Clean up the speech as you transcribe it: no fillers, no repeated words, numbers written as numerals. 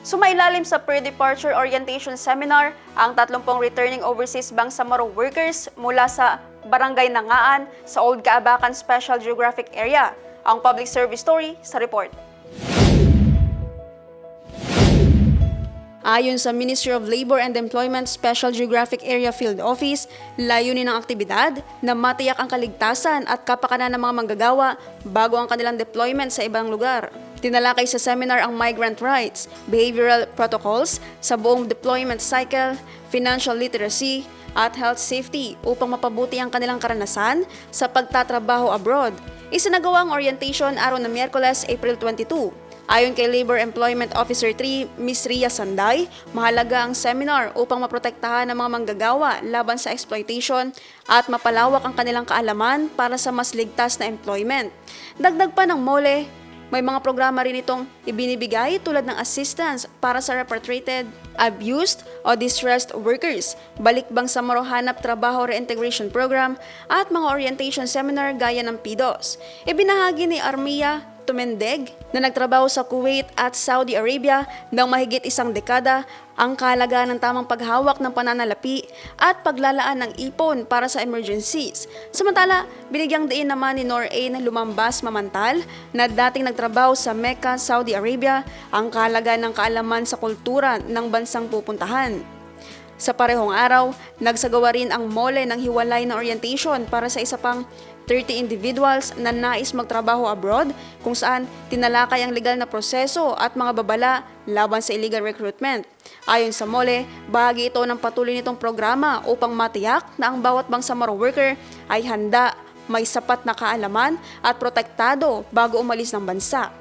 Sumailalim sa pre-departure orientation seminar ang 30 returning overseas Bangsamoro workers mula sa Barangay Nangaan sa Old Kaabakan Special Geographic Area. Ang public service story sa report. Ayon sa Ministry of Labor and Employment Special Geographic Area Field Office, layunin ng aktibidad na matiyak ang kaligtasan at kapakanan ng mga manggagawa bago ang kanilang deployment sa ibang lugar. Tinalakay sa seminar ang migrant rights, behavioral protocols sa buong deployment cycle, financial literacy, at health safety upang mapabuti ang kanilang karanasan sa pagtatrabaho abroad. Isinagawa ang orientation araw ng Miyerkules, April 22. Ayon kay Labor Employment Officer 3, Ms. Ria Sanday, mahalaga ang seminar upang maprotektahan ang mga manggagawa laban sa exploitation at mapalawak ang kanilang kaalaman para sa mas ligtas na employment. Dagdag pa ng MOLE, may mga programa rin itong ibinibigay tulad ng assistance para sa repatriated, abused o distressed workers, balik Bangsamoro Hanap Trabaho Reintegration Program at mga orientation seminar gaya ng PDOS. Ibinahagi ni Armia Tumendeg na nagtrabaho sa Kuwait at Saudi Arabia ng mahigit isang dekada ang kahalagaan ng tamang paghawak ng pananalapi at paglalaan ng ipon para sa emergencies. Samantala, binigyang diin naman ni Norain Lumambas Mamantal na dating nagtrabaho sa Mecca, Saudi Arabia ang kahalagaan ng kaalaman sa kultura ng bansang pupuntahan. Sa parehong araw, nagsagawa rin ang MOLE ng hiwalay na orientation para sa isa pang 30 individuals na nais magtrabaho abroad kung saan tinalakay ang legal na proseso at mga babala laban sa illegal recruitment. Ayon sa MOLE, bahagi ito ng patuloy nitong programa upang matiyak na ang bawat Bangsamoro worker ay handa, may sapat na kaalaman at protektado bago umalis ng bansa.